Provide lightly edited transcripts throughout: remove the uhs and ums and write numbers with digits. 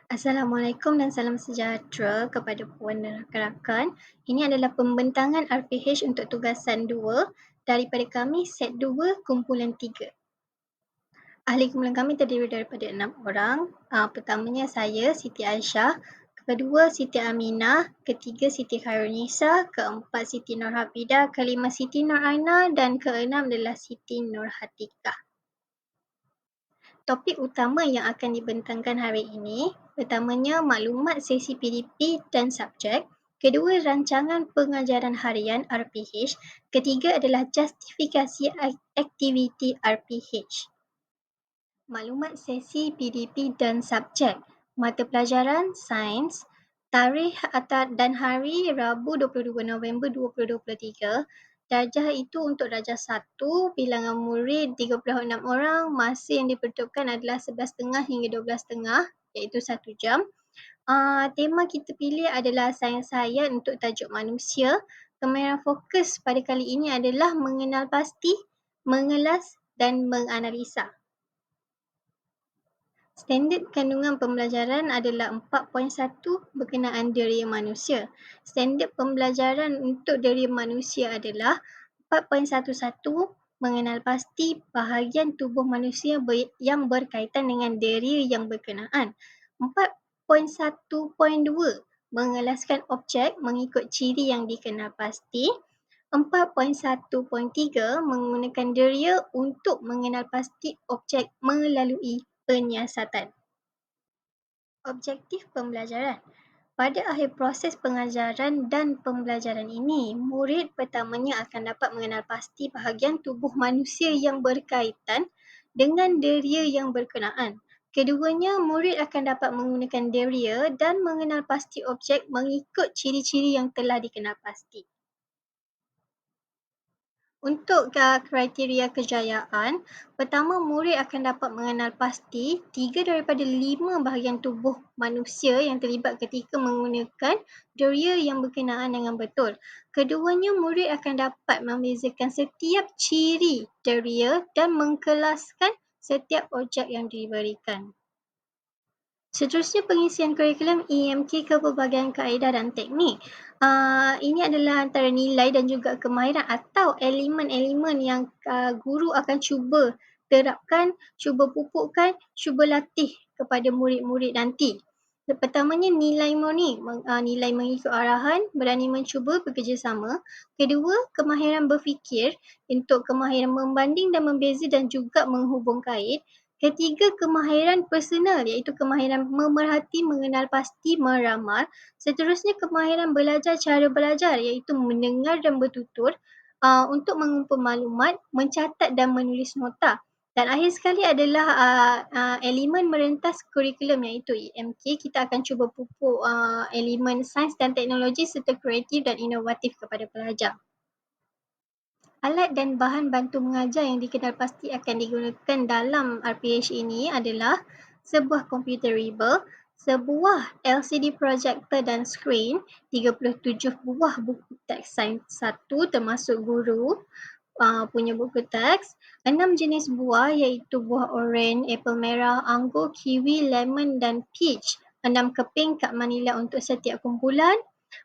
Assalamualaikum dan salam sejahtera kepada puan dan rakan-rakan. Ini adalah pembentangan RPH untuk tugasan 2 daripada kami set 2 kumpulan 3. Ahli kumpulan kami terdiri daripada 6 orang. Pertamanya saya, Siti Aisyah. Kedua, Siti Aminah. Ketiga, Siti Khairunisa. Keempat, Siti Nurhafidah. Kelima, Siti Nur Aina. Dan keenam adalah Siti Nur Hatikah. Topik utama yang akan dibentangkan hari ini, pertamanya maklumat sesi PDP dan subjek, kedua rancangan pengajaran harian RPH, ketiga adalah justifikasi aktiviti RPH. Maklumat sesi PDP dan subjek, mata pelajaran sains, tarikh dan hari Rabu 22 November 2023. Darjah itu untuk darjah 1, bilangan murid 36 orang, masa yang diperuntukkan adalah 11.30 hingga 12.30 iaitu 1 jam. Tema kita pilih adalah sains haiat untuk tajuk manusia. Kemahiran fokus pada kali ini adalah mengenal pasti, mengelas dan menganalisa. Standard kandungan pembelajaran adalah 4.1 berkenaan diri manusia. Standard pembelajaran untuk diri manusia adalah 4.11 mengenal pasti bahagian tubuh manusia yang berkaitan dengan diri yang berkenaan. 4.1.2 mengelaskan objek mengikut ciri yang dikenal pasti. 4.1.3 menggunakan deria untuk mengenal pasti objek melalui penyiasatan. Objektif pembelajaran. Pada akhir proses pengajaran dan pembelajaran ini, murid pertamanya akan dapat mengenal pasti bahagian tubuh manusia yang berkaitan dengan deria yang berkenaan. Keduanya, murid akan dapat menggunakan deria dan mengenal pasti objek mengikut ciri-ciri yang telah dikenal pasti. Untuk kriteria kejayaan, pertama murid akan dapat mengenal pasti 3 daripada 5 bahagian tubuh manusia yang terlibat ketika menggunakan deria yang berkenaan dengan betul. Keduanya, murid akan dapat membezakan setiap ciri deria dan mengkelaskan setiap objek yang diberikan. Seterusnya, pengisian kurikulum EMK ke pelbagai kaedah dan teknik. Ini adalah antara nilai dan juga kemahiran atau elemen-elemen yang guru akan cuba terapkan, cuba pupukkan, cuba latih kepada murid-murid nanti. Pertamanya, nilai murni, nilai mengikut arahan, berani mencuba, bekerjasama. Kedua, kemahiran berfikir untuk kemahiran membanding dan membeza dan juga menghubung kait. Ketiga, kemahiran personal iaitu kemahiran memerhati, mengenal pasti, meramal. Seterusnya, kemahiran belajar cara belajar iaitu mendengar dan bertutur untuk mengumpul maklumat, mencatat dan menulis nota. Dan akhir sekali adalah elemen merentas kurikulum iaitu EMK. Kita akan cuba pupuk elemen sains dan teknologi serta kreatif dan inovatif kepada pelajar. Alat dan bahan bantu mengajar yang dikenal pasti akan digunakan dalam RPH ini adalah sebuah komputer rebel, sebuah LCD projector dan skrin, 37 buah buku teks sains 1 termasuk guru punya buku teks, 6 jenis buah iaitu buah oren, apple merah, anggur, kiwi, lemon dan peach, 6 keping kad manila untuk setiap kumpulan,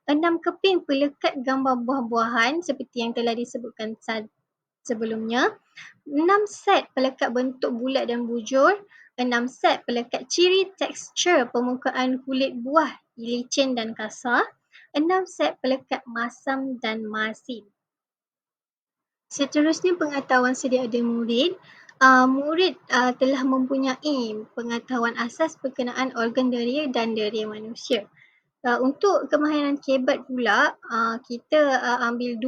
6 keping pelekat gambar buah-buahan seperti yang telah disebutkan sebelumnya, 6 set pelekat bentuk bulat dan bujur, 6 set pelekat ciri tekstur permukaan kulit buah licin dan kasar, 6 set pelekat masam dan masin. Seterusnya, pengetahuan sedia ada murid. Murid telah mempunyai pengetahuan asas berkenaan organ deria dan deria manusia. Untuk kemahiran kebat pula, kita ambil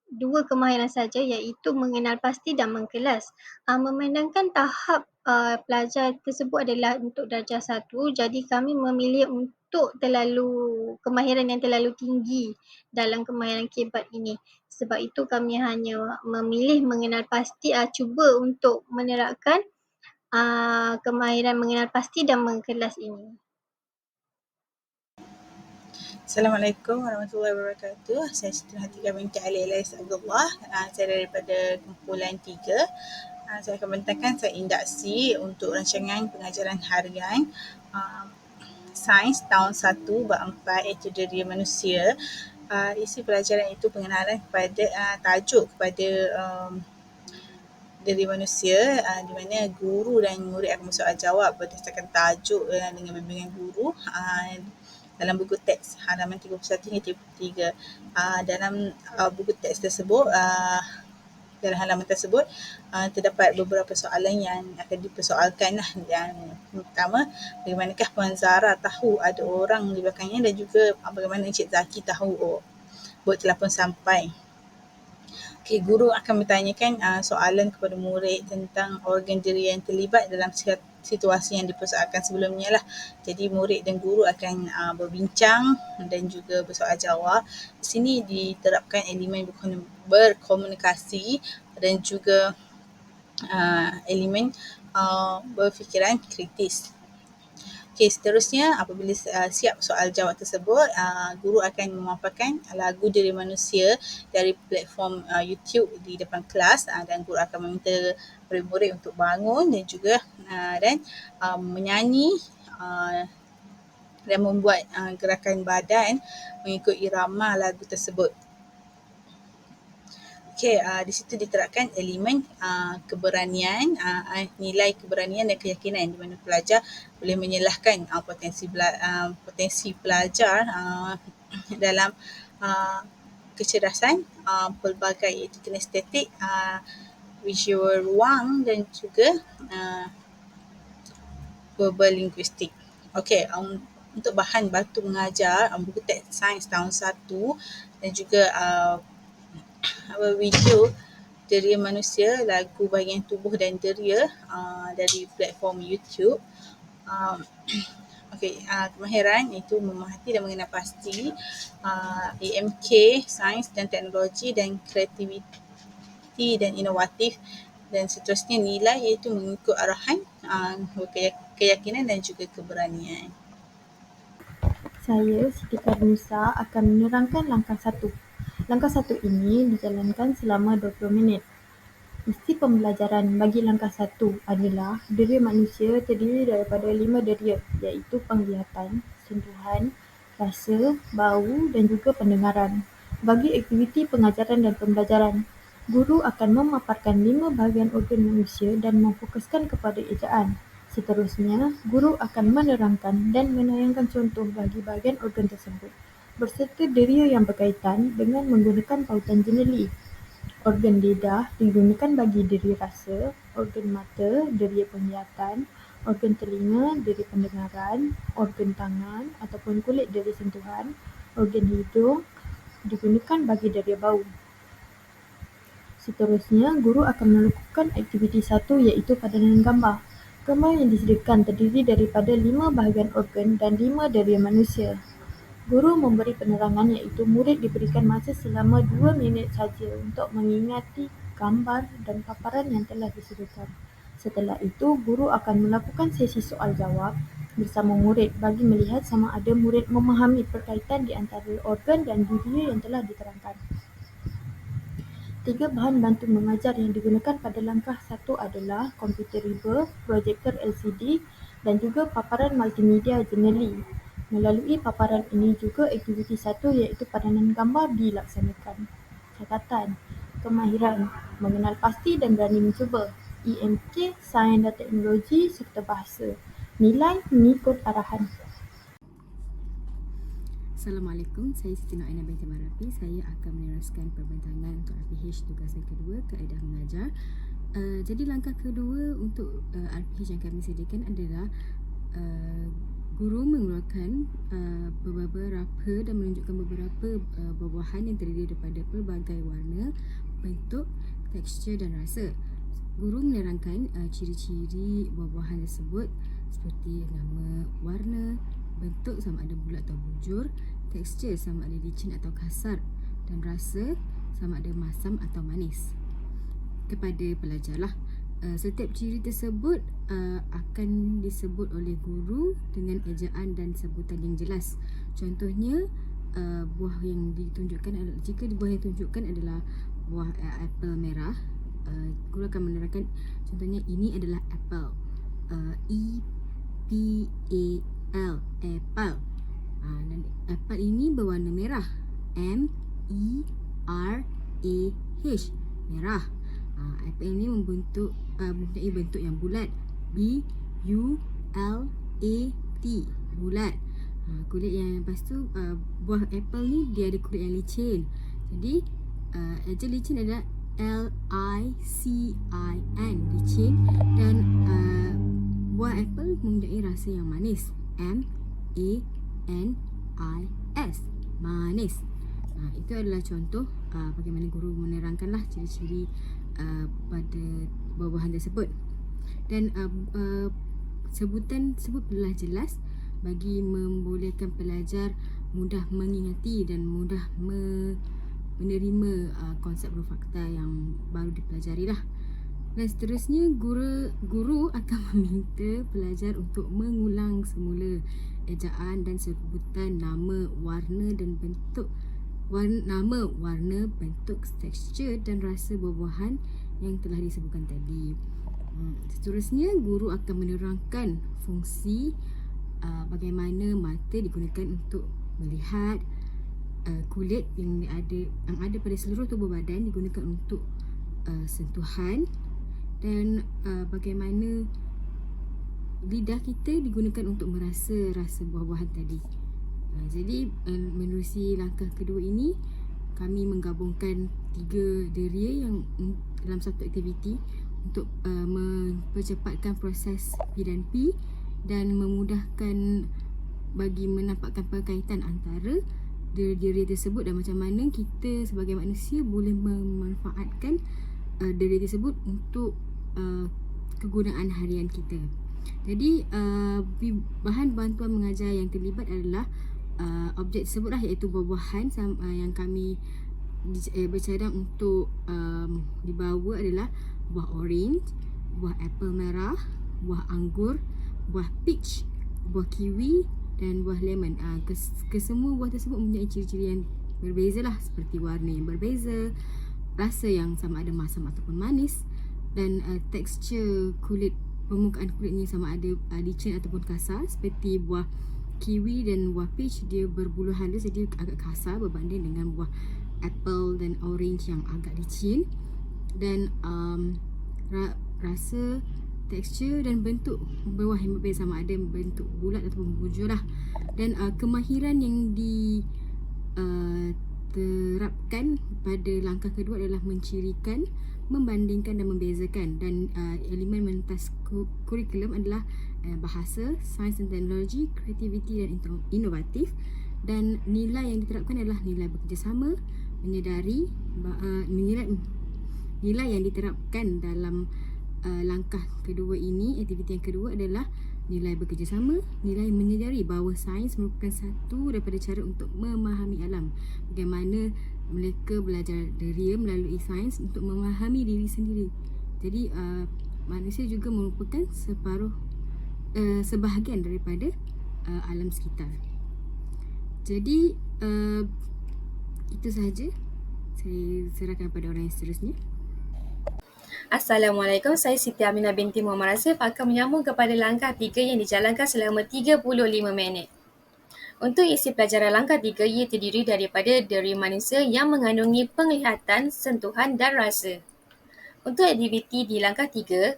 dua kemahiran saja iaitu mengenal pasti dan mengkelas. Memandangkan tahap pelajar tersebut adalah untuk darjah 1, jadi kami memilih untuk kemahiran yang terlalu tinggi dalam kemahiran kebat ini. Sebab itu kami hanya memilih mengenal pasti, cuba untuk menerapkan kemahiran mengenal pasti dan mengkelas ini. Assalamualaikum warahmatullahi wabarakatuh. Saya Siti Hatikah binti Ali Elais Abdullah. Saya daripada kumpulan 3. Saya akan bentangkan saya induksi untuk rancangan pengajaran harian Sains tahun 1 bab 4 iaitu Diri Manusia. Isi pelajaran itu pengenalan kepada tajuk kepada diri manusia, di mana guru dan murid akan bersoal jawab berdasarkan tajuk dengan bimbingan guru dalam buku teks halaman 31 hingga 33. Dalam buku teks tersebut, dalam halaman tersebut terdapat beberapa soalan yang akan dipersoalkan lah. Yang pertama, bagaimanakah Puan Zara tahu ada orang di belakangnya, dan juga bagaimana Encik Zaki tahu bot telah pun sampai. Okay, guru akan bertanyakan soalan kepada murid tentang organ diri yang terlibat dalam situasi yang dipersoalkan sebelumnya lah. Jadi murid dan guru akan berbincang dan juga bersoal jawab. Di sini diterapkan elemen berkomunikasi dan juga elemen berfikiran kritis. Okey, seterusnya apabila siap soal jawab tersebut, guru akan memaparkan lagu Diri Manusia dari platform YouTube di depan kelas, dan guru akan meminta murid-murid untuk bangun dan juga menyanyi dan membuat gerakan badan mengikut irama lagu tersebut. Okey, di situ diterapkan elemen keberanian, nilai keberanian dan keyakinan, di mana pelajar boleh menyelahkan potensi pelajar dalam kecerdasan pelbagai, iaitu kinestetik, visual ruang dan juga verbal linguistik. Okey, untuk bahan bantu mengajar, buku teks sains tahun 1 dan juga video Diri Manusia, lagu bahagian tubuh dan deria dari platform YouTube. Okey, kemahiran iaitu memerhati dan mengenal pasti, AMK, sains dan teknologi, dan kreativiti dan inovatif, dan seterusnya nilai iaitu mengikut arahan, keyakinan dan juga keberanian. Saya, Siti Karnisa, akan menerangkan langkah 1. Langkah 1 ini dijalankan selama 20 minit. Mesti pembelajaran bagi langkah 1 adalah diri manusia terdiri daripada 5 deria, iaitu penglihatan, sentuhan, rasa, bau dan juga pendengaran. Bagi aktiviti pengajaran dan pembelajaran, guru akan memaparkan 5 bahagian organ manusia dan memfokuskan kepada ejaan. Seterusnya, guru akan menerangkan dan menayangkan contoh bagi bahagian organ tersebut berserta deria yang berkaitan dengan menggunakan pautan jeneli. Organ lidah digunakan bagi diri rasa, organ mata, deria penglihatan, organ telinga, diri pendengaran, organ tangan ataupun kulit diri sentuhan, organ hidung digunakan bagi deria bau. Seterusnya, guru akan melakukan aktiviti 1 iaitu padanan gambar. Gambar yang disediakan terdiri daripada 5 bahagian organ dan 5 deria manusia. Guru memberi penerangan iaitu murid diberikan masa selama 2 minit saja untuk mengingati gambar dan paparan yang telah disediakan. Setelah itu, guru akan melakukan sesi soal jawab bersama murid bagi melihat sama ada murid memahami perkaitan di antara organ dan deria yang telah diterangkan. 3 bahan bantu mengajar yang digunakan pada langkah 1 adalah komputer riba, projektor LCD dan juga paparan multimedia jeneli. Melalui paparan ini juga aktiviti 1 iaitu padanan gambar dilaksanakan. Catatan, kemahiran, mengenal pasti dan berani mencuba, EMK, sains dan teknologi serta bahasa. Nilai mengikut arahan. Assalamualaikum, saya Siti Noaina binti Marapi. Saya akan meneruskan perbincangan untuk RPH tugas yang kedua, kaedah mengajar. Jadi langkah kedua untuk RPH yang kami sediakan adalah guru mengeluarkan beberapa dan menunjukkan beberapa buah-buahan yang terdiri daripada pelbagai warna, bentuk, tekstur dan rasa. Guru menerangkan ciri-ciri buah-buahan tersebut seperti nama, warna, bentuk sama ada bulat atau bujur, tekstur sama ada licin atau kasar, dan rasa sama ada masam atau manis. Kepada pelajar lah, setiap ciri tersebut akan disebut oleh guru dengan ejaan dan sebutan yang jelas. Contohnya, buah yang ditunjukkan adalah, jika buah yang ditunjukkan adalah buah apel merah, Guru akan menerangkan, contohnya ini adalah apple, E-P-A-L, apple. Dan apple ini berwarna merah, M-E-R-A-H, merah. Apple ini mempunyai bentuk yang bulat, B-U-L-A-T, bulat. Kulit yang lepas tu, buah apple ni dia ada kulit yang licin. Jadi eja licin adalah L-I-C-I-N, licin. Dan buah apple mempunyai rasa yang manis, M-A-N-I-S, manis. Itu adalah contoh bagaimana guru menerangkanlah ciri-ciri pada buah-buahan tersebut. Dan sebutan tersebut telah jelas bagi membolehkan pelajar mudah mengingati dan mudah menerima konsep berfakta yang baru dipelajari lah. Dan seterusnya, guru akan meminta pelajar untuk mengulang semula ejaan dan sebutan nama, warna dan bentuk tekstur dan rasa buah-buahan yang telah disebutkan tadi. Seterusnya, guru akan menerangkan fungsi bagaimana mata digunakan untuk melihat, kulit yang ada pada seluruh tubuh badan digunakan untuk sentuhan, dan bagaimana lidah kita digunakan untuk merasa rasa buah-buahan tadi. Jadi menerusi langkah kedua ini, kami menggabungkan 3 deria yang dalam satu aktiviti untuk mempercepatkan proses P dan P dan memudahkan bagi menampakkan perkaitan antara deria tersebut dan macam mana kita sebagai manusia boleh memanfaatkan deria tersebut untuk kegunaan harian kita. Jadi bahan bantuan mengajar yang terlibat adalah objek tersebut lah, iaitu buah-buahan yang kami bercadang untuk dibawa adalah buah orange, buah apple merah, buah anggur, buah peach, buah kiwi dan buah lemon. Kesemua buah tersebut mempunyai ciri-ciri yang berbeza lah, seperti warna yang berbeza, rasa yang sama ada masam ataupun manis, dan tekstur kulit, permukaan kulitnya sama ada licin ataupun kasar. Seperti buah kiwi dan buah peach, dia berbulu halus jadi agak kasar berbanding dengan buah apple dan orange yang agak licin. Dan rasa, tekstur dan bentuk buah yang berbeza, sama ada bentuk bulat ataupun bujur lah. Dan kemahiran yang diterapkan pada langkah kedua adalah mencirikan, membandingkan dan membezakan. Dan elemen mentas kurikulum adalah bahasa, sains dan teknologi, kreativiti dan inovatif. Dan nilai yang diterapkan adalah nilai bekerjasama, menyedari nilai yang diterapkan dalam langkah kedua ini, aktiviti yang kedua adalah nilai bekerjasama, nilai menyedari bahawa sains merupakan satu daripada cara untuk memahami alam. Bagaimana mereka belajar deria melalui sains untuk memahami diri sendiri. Jadi manusia juga merupakan sebahagian daripada alam sekitar. Jadi itu sahaja. Saya serahkan kepada orang yang seterusnya. Assalamualaikum, saya Siti Aminah binti Muhammad Rasif akan menyambung kepada langkah 3 yang dijalankan selama 35 minit. Untuk isi pelajaran langkah 3, ia terdiri daripada deria manusia yang mengandungi penglihatan, sentuhan dan rasa. Untuk aktiviti di langkah 3,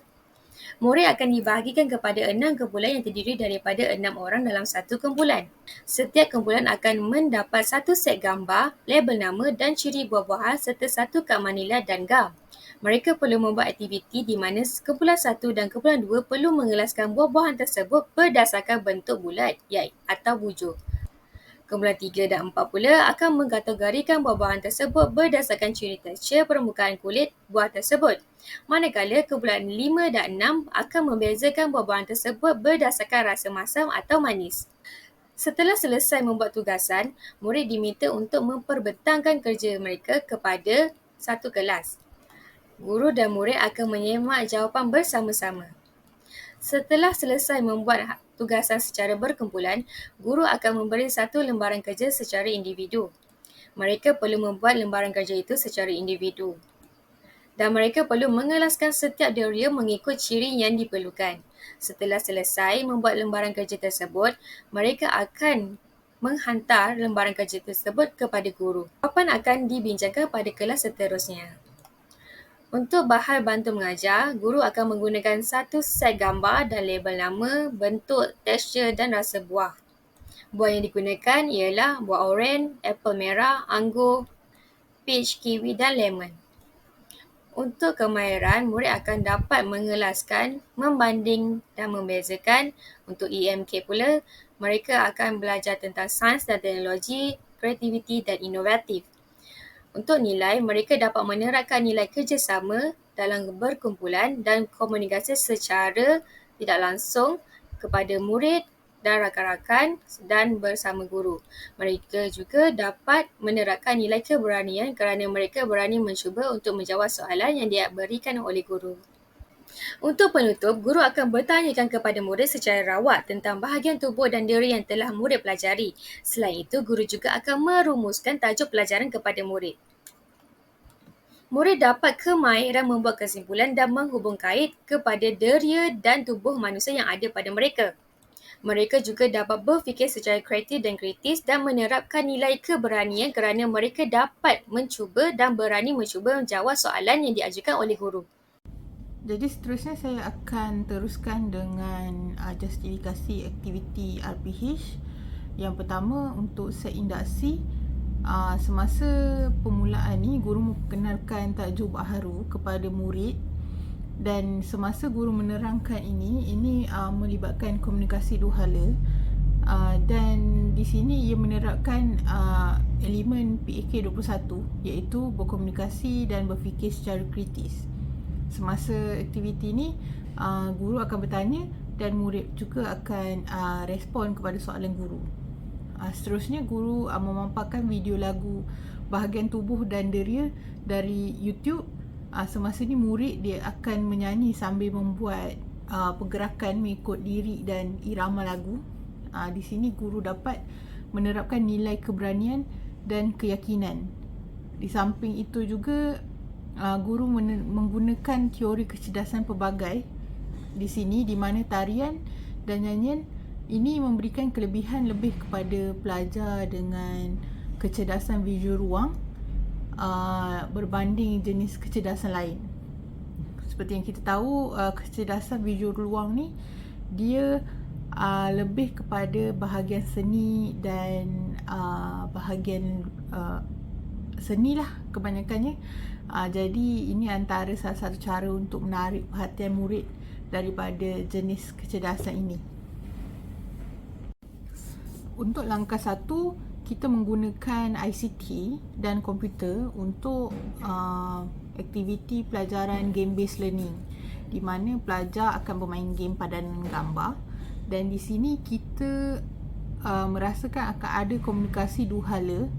murid akan dibahagikan kepada 6 kumpulan yang terdiri daripada 6 orang dalam satu kumpulan. Setiap kumpulan akan mendapat satu set gambar, label nama dan ciri buah-buahan serta satu kad manila dan gam. Mereka perlu membuat aktiviti di mana kumpulan 1 dan kumpulan 2 perlu mengelaskan buah-buahan tersebut berdasarkan bentuk bulat atau bujur. Kumpulan 3 dan 4 pula akan mengkategorikan buah-buahan tersebut berdasarkan ciri tekstur permukaan kulit buah tersebut. Manakala kumpulan 5 dan 6 akan membezakan buah-buahan tersebut berdasarkan rasa masam atau manis. Setelah selesai membuat tugasan, murid diminta untuk memperbentangkan kerja mereka kepada satu kelas. Guru dan murid akan menyemak jawapan bersama-sama. Setelah selesai membuat tugasan secara berkumpulan, guru akan memberi satu lembaran kerja secara individu. Mereka perlu membuat lembaran kerja itu secara individu. dan mereka perlu mengelaskan setiap deria mengikut ciri yang diperlukan. Setelah selesai membuat lembaran kerja tersebut, mereka akan menghantar lembaran kerja tersebut kepada guru. Jawapan akan dibincangkan pada kelas seterusnya. Untuk bahan bantu mengajar, guru akan menggunakan satu set gambar dan label nama, bentuk, tekstur dan rasa buah. Buah yang digunakan ialah buah oren, apel merah, anggur, peach, kiwi dan lemon. Untuk kemahiran, murid akan dapat mengelaskan, membanding dan membezakan. Untuk EMK pula, mereka akan belajar tentang sains dan teknologi, kreativiti dan inovatif. Untuk nilai, mereka dapat menerapkan nilai kerjasama dalam berkumpulan dan komunikasi secara tidak langsung kepada murid dan rakan-rakan dan bersama guru. Mereka juga dapat menerapkan nilai keberanian kerana mereka berani mencuba untuk menjawab soalan yang diberikan oleh guru. Untuk penutup, guru akan bertanyakan kepada murid secara rawat tentang bahagian tubuh dan diri yang telah murid pelajari. Selain itu, guru juga akan merumuskan tajuk pelajaran kepada murid. Murid dapat kemahiran membuat kesimpulan dan menghubung kait kepada deria dan tubuh manusia yang ada pada mereka. Mereka juga dapat berfikir secara kreatif dan kritis dan menerapkan nilai keberanian kerana mereka dapat mencuba dan berani mencuba menjawab soalan yang diajukan oleh guru. Jadi seterusnya saya akan teruskan dengan justifikasi aktiviti RPH. Yang pertama, untuk set induksi, semasa permulaan ni guru memperkenalkan tajuk baharu kepada murid, dan semasa guru menerangkan ini melibatkan komunikasi dua hala, dan di sini ia menerapkan elemen PAK 21 iaitu berkomunikasi dan berfikir secara kritis. Semasa aktiviti ni guru akan bertanya dan murid juga akan respon kepada soalan guru. Seterusnya, guru memaparkan video lagu bahagian tubuh dan deria dari YouTube. Semasa ni murid dia akan menyanyi sambil membuat pergerakan mengikut lirik dan irama lagu. Di sini guru dapat menerapkan nilai keberanian dan keyakinan. Di samping itu juga guru menggunakan teori kecerdasan pelbagai di sini, di mana tarian dan nyanyian ini memberikan kelebihan lebih kepada pelajar dengan kecerdasan visual ruang berbanding jenis kecerdasan lain. Seperti yang kita tahu, kecerdasan visual ruang ni dia lebih kepada bahagian seni dan bahagian seni lah kebanyakannya. Jadi ini antara salah satu cara untuk menarik perhatian murid daripada jenis kecerdasan ini. Untuk langkah 1, kita menggunakan ICT dan komputer untuk aktiviti pelajaran game based learning, di mana pelajar akan bermain game padanan gambar, dan di sini kita merasakan akan ada komunikasi dua hala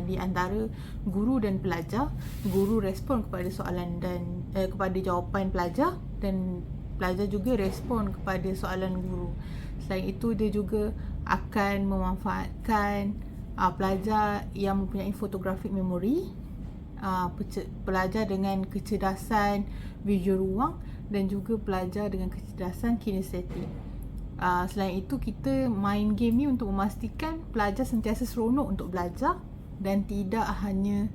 di antara guru dan pelajar. Guru respon kepada soalan dan kepada jawapan pelajar, dan pelajar juga respon kepada soalan guru. Selain itu, dia juga akan memanfaatkan pelajar yang mempunyai photographic memory, pelajar dengan kecerdasan visual ruang, dan juga pelajar dengan kecerdasan kinestetik. Selain itu, kita main game ni untuk memastikan pelajar sentiasa seronok untuk belajar dan tidak hanya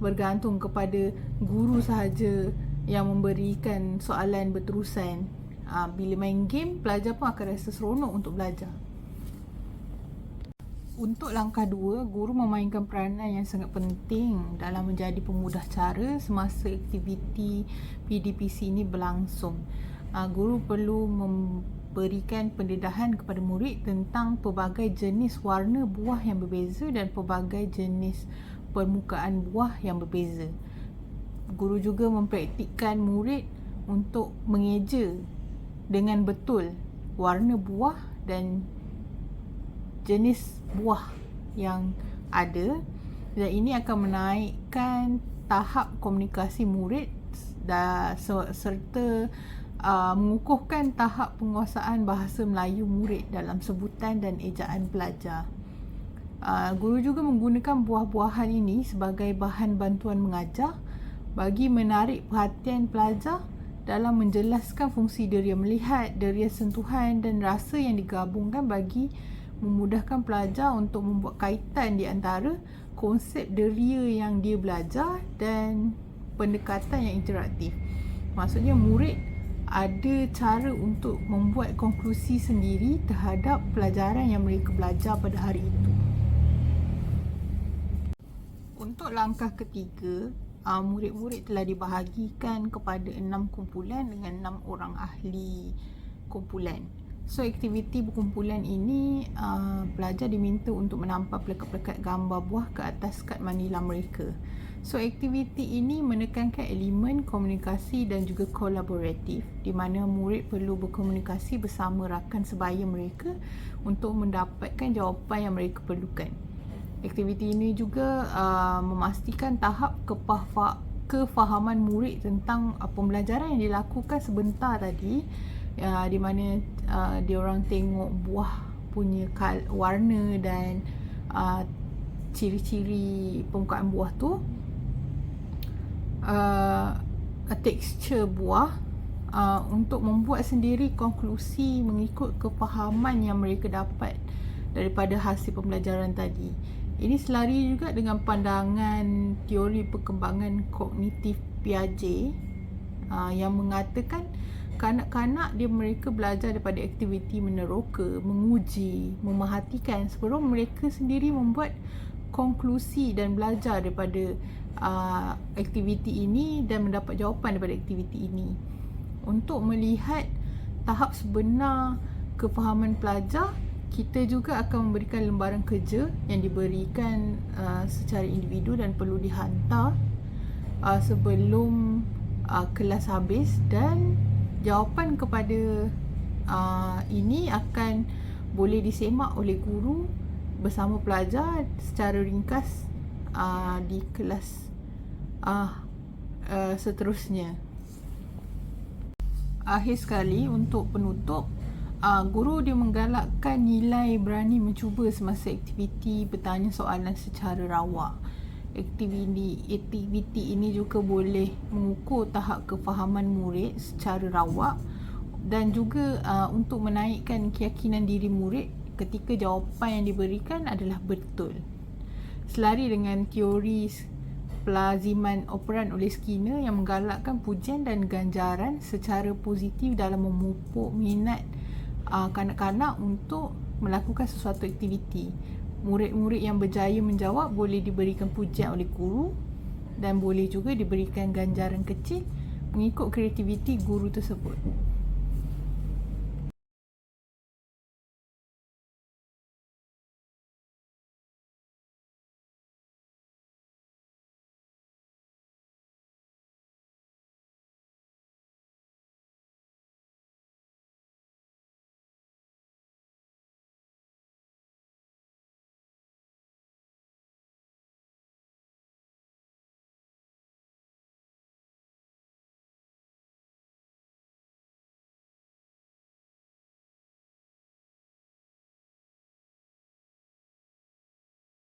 bergantung kepada guru sahaja yang memberikan soalan berterusan. Bila main game, pelajar pun akan rasa seronok untuk belajar. Untuk langkah 2, guru memainkan peranan yang sangat penting dalam menjadi pemudah cara semasa aktiviti PDPC ini berlangsung. Guru perlu memberikan pendedahan kepada murid tentang pelbagai jenis warna buah yang berbeza dan pelbagai jenis permukaan buah yang berbeza. Guru juga mempraktikkan murid untuk mengeja dengan betul warna buah dan jenis buah yang ada, dan ini akan menaikkan tahap komunikasi murid serta mengukuhkan tahap penguasaan bahasa Melayu murid dalam sebutan dan ejaan pelajar. Guru juga menggunakan buah-buahan ini sebagai bahan bantuan mengajar bagi menarik perhatian pelajar dalam menjelaskan fungsi deria melihat, deria sentuhan dan rasa yang digabungkan bagi memudahkan pelajar untuk membuat kaitan di antara konsep deria yang dia belajar dan pendekatan yang interaktif. Maksudnya murid ada cara untuk membuat konklusi sendiri terhadap pelajaran yang mereka belajar pada hari itu. Untuk langkah ketiga, murid-murid telah dibahagikan kepada 6 kumpulan dengan 6 orang ahli kumpulan. So, aktiviti berkumpulan ini, pelajar diminta untuk menampak pelekat-pelekat gambar buah ke atas kad manila mereka. So, aktiviti ini menekankan elemen komunikasi dan juga kolaboratif, di mana murid perlu berkomunikasi bersama rakan sebaya mereka untuk mendapatkan jawapan yang mereka perlukan. Aktiviti ini juga memastikan tahap kefahaman murid tentang pembelajaran yang dilakukan sebentar tadi, di mana diorang tengok buah punya warna dan ciri-ciri permukaan buah tu, tekstur buah, untuk membuat sendiri konklusi mengikut kefahaman yang mereka dapat daripada hasil pembelajaran tadi. Ini selari juga dengan pandangan teori perkembangan kognitif Piaget, yang mengatakan kanak-kanak mereka belajar daripada aktiviti meneroka, menguji, memerhatikan sebelum mereka sendiri membuat konklusi dan belajar daripada aktiviti ini dan mendapat jawapan daripada aktiviti ini. Untuk melihat tahap sebenar kefahaman pelajar, kita juga akan memberikan lembaran kerja yang diberikan secara individu dan perlu dihantar sebelum kelas habis, dan jawapan kepada ini akan boleh disemak oleh guru bersama pelajar secara ringkas di kelas seterusnya. Akhir sekali, untuk penutup, guru dia menggalakkan nilai berani mencuba semasa aktiviti bertanya soalan secara rawak. Aktiviti ini juga boleh mengukur tahap kefahaman murid secara rawak dan juga untuk menaikkan keyakinan diri murid ketika jawapan yang diberikan adalah betul. Selari dengan teori pelaziman operan oleh Skinner yang menggalakkan pujian dan ganjaran secara positif dalam memupuk minat kanak-kanak untuk melakukan sesuatu aktiviti. Murid-murid yang berjaya menjawab boleh diberikan pujian oleh guru dan boleh juga diberikan ganjaran kecil mengikut kreativiti guru tersebut.